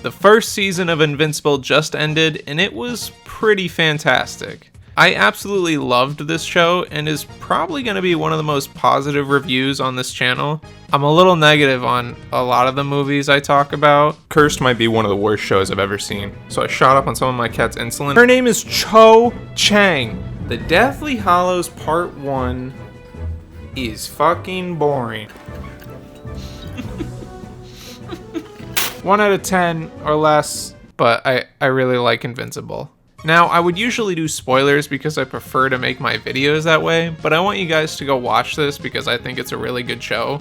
The first season of Invincible just ended, and it was pretty fantastic. I absolutely loved this show, and is probably going to be one of the most positive reviews on this channel. I'm a little negative on a lot of the movies I talk about. Cursed might be one of the worst shows I've ever seen, so I shot up on some of my cat's insulin. Her name is Cho Chang. The Deathly Hallows Part 1 is fucking boring. 1 out of 10 or less, but I really like Invincible. Now, I would usually do spoilers because I prefer to make my videos that way, but I want you guys to go watch this because I think it's a really good show.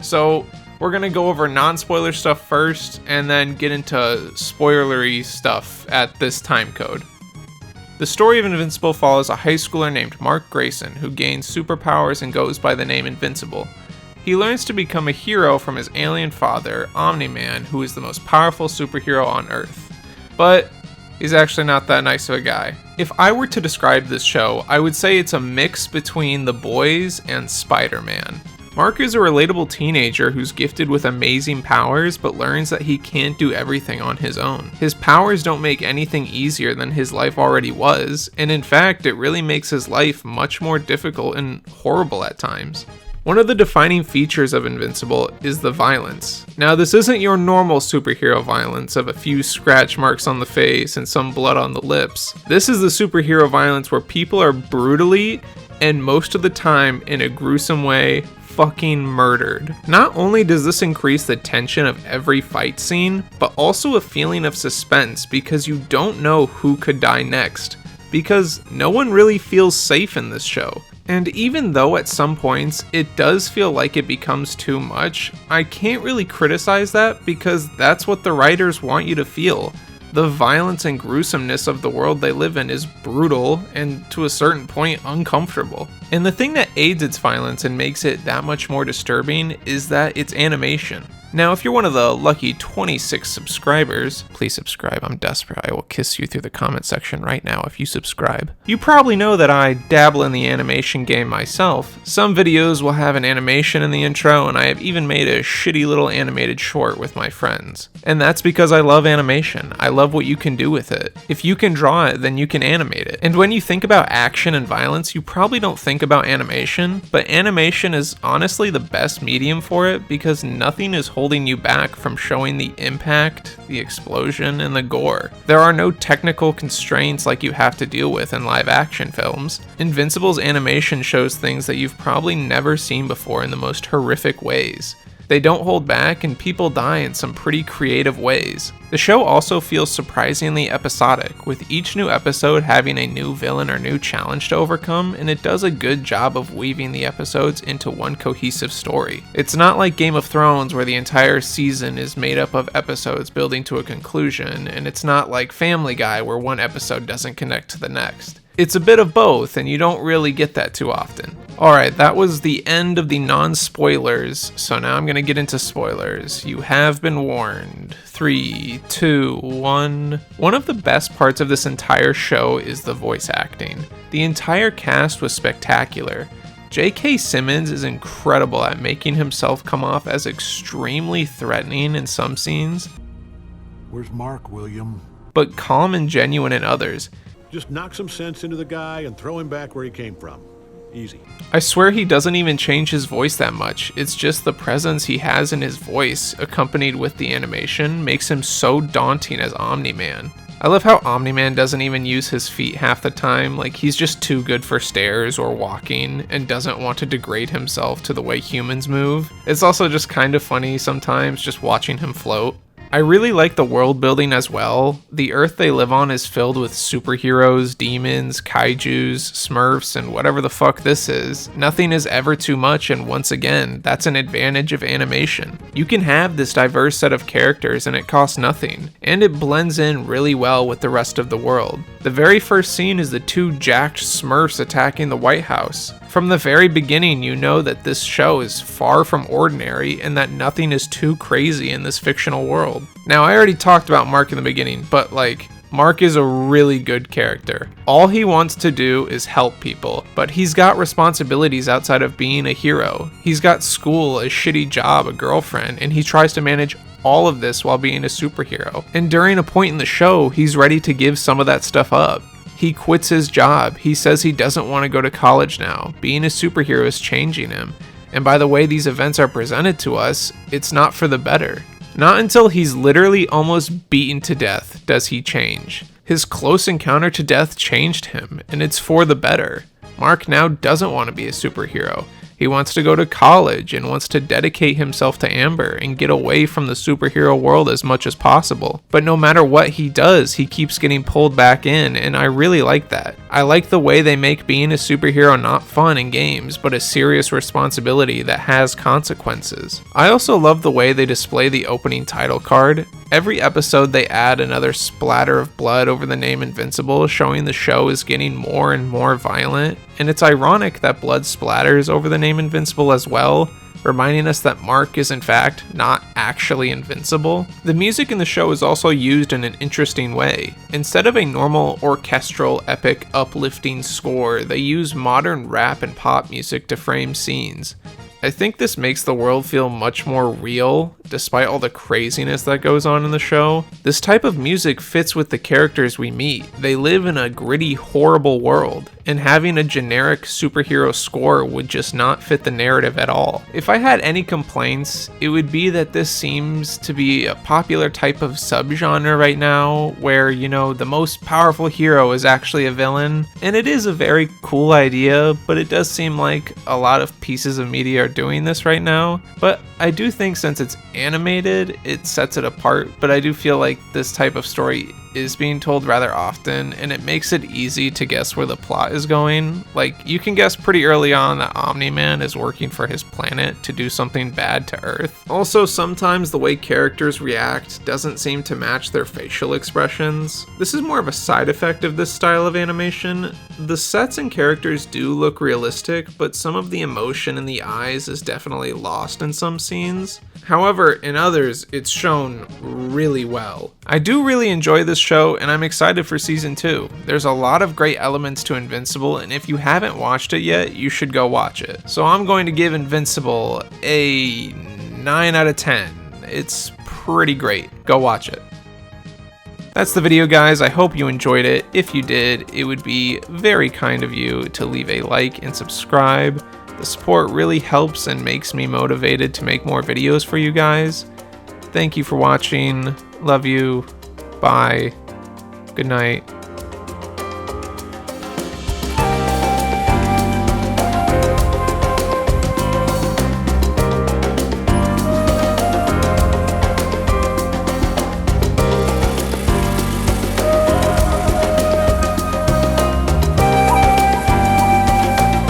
So, we're going to go over non-spoiler stuff first, and then get into spoilery stuff at this time code. The story of Invincible follows a high schooler named Mark Grayson, who gains superpowers and goes by the name Invincible. He learns to become a hero from his alien father, Omni-man, who is the most powerful superhero on Earth. But he's actually not that nice of a guy. If I were to describe this show, I would say it's a mix between The Boys and Spider-Man. Mark is a relatable teenager who's gifted with amazing powers, but learns that he can't do everything on his own. His powers don't make anything easier than his life already was, and in fact, it really makes his life much more difficult and horrible at times. One of the defining features of Invincible is the violence. Now, this isn't your normal superhero violence of a few scratch marks on the face and some blood on the lips. This is the superhero violence where people are brutally, and most of the time in a gruesome way, fucking murdered. Not only does this increase the tension of every fight scene, but also a feeling of suspense because you don't know who could die next. Because no one really feels safe in this show. And even though at some points it does feel like it becomes too much, I can't really criticize that because that's what the writers want you to feel. The violence and gruesomeness of the world they live in is brutal and to a certain point uncomfortable. And the thing that aids its violence and makes it that much more disturbing is that it's animation. Now, if you're one of the lucky 26 subscribers, please subscribe, I'm desperate. I will kiss you through the comment section right now if you subscribe. You probably know that I dabble in the animation game myself. Some videos will have an animation in the intro, and I have even made a shitty little animated short with my friends. And that's because I love animation. I love what you can do with it. If you can draw it, then you can animate it. And when you think about action and violence, you probably don't think about animation, but animation is honestly the best medium for it because nothing is holding you back from showing the impact, the explosion, and the gore. There are no technical constraints like you have to deal with in live action films. Invincible's animation shows things that you've probably never seen before in the most horrific ways. They don't hold back, and people die in some pretty creative ways. The show also feels surprisingly episodic, with each new episode having a new villain or new challenge to overcome, and it does a good job of weaving the episodes into one cohesive story. It's not like Game of Thrones where the entire season is made up of episodes building to a conclusion, and it's not like Family Guy where one episode doesn't connect to the next. It's a bit of both, and you don't really get that too often. Alright, that was the end of the non-spoilers, so now I'm gonna get into spoilers. You have been warned. 3, 2, 1. One of the best parts of this entire show is the voice acting. The entire cast was spectacular. J.K. Simmons is incredible at making himself come off as extremely threatening in some scenes. Where's Mark, William? But calm and genuine in others. Just knock some sense into the guy and throw him back where he came from. Easy. I swear he doesn't even change his voice that much. It's just the presence he has in his voice, accompanied with the animation, makes him so daunting as Omni-Man. I love how Omni-Man doesn't even use his feet half the time, like he's just too good for stairs or walking, and doesn't want to degrade himself to the way humans move. It's also just kind of funny sometimes just watching him float. I really like the world building as well. The Earth they live on is filled with superheroes, demons, kaijus, smurfs, and whatever the fuck this is. Nothing is ever too much, and once again, that's an advantage of animation. You can have this diverse set of characters and it costs nothing, and it blends in really well with the rest of the world. The very first scene is the two jacked smurfs attacking the White House. From the very beginning, you know that this show is far from ordinary and that nothing is too crazy in this fictional world. Now, I already talked about Mark in the beginning, but Mark is a really good character. All he wants to do is help people, but he's got responsibilities outside of being a hero. He's got school, a shitty job, a girlfriend, and he tries to manage all of this while being a superhero. And during a point in the show, he's ready to give some of that stuff up. He quits his job. He says he doesn't want to go to college now. Being a superhero is changing him. And by the way these events are presented to us, it's not for the better. Not until he's literally almost beaten to death does he change. His close encounter to death changed him, and it's for the better. Mark now doesn't want to be a superhero. He wants to go to college and wants to dedicate himself to Amber and get away from the superhero world as much as possible. But no matter what he does, he keeps getting pulled back in, and I really like that. I like the way they make being a superhero not fun in games, but a serious responsibility that has consequences. I also love the way they display the opening title card. Every episode they add another splatter of blood over the name Invincible, showing the show is getting more and more violent. And it's ironic that blood splatters over the name Invincible as well, reminding us that Mark is in fact not actually invincible. The music in the show is also used in an interesting way. Instead of a normal orchestral, epic, uplifting score, they use modern rap and pop music to frame scenes. I think this makes the world feel much more real, despite all the craziness that goes on in the show. This type of music fits with the characters we meet. They live in a gritty, horrible world, and having a generic superhero score would just not fit the narrative at all. If I had any complaints, it would be that this seems to be a popular type of subgenre right now, where, you know, the most powerful hero is actually a villain, and it is a very cool idea, but it does seem like a lot of pieces of media are doing this right now. But I do think since it's animated, it sets it apart, but I do feel like this type of story is being told rather often, and it makes it easy to guess where the plot is going. Like, you can guess pretty early on that Omni-Man is working for his planet to do something bad to Earth. Also, sometimes the way characters react doesn't seem to match their facial expressions. This is more of a side effect of this style of animation. The sets and characters do look realistic, but some of the emotion in the eyes is definitely lost in some scenes. However, in others, it's shown really well. I do really enjoy this show, and I'm excited for season 2. There's a lot of great elements to Invincible, and if you haven't watched it yet, you should go watch it. So I'm going to give Invincible a 9 out of 10. It's pretty great. Go watch it. That's the video, guys. I hope you enjoyed it. If you did, it would be very kind of you to leave a like and subscribe. The support really helps and makes me motivated to make more videos for you guys. Thank you for watching. Love you. Bye. Good night.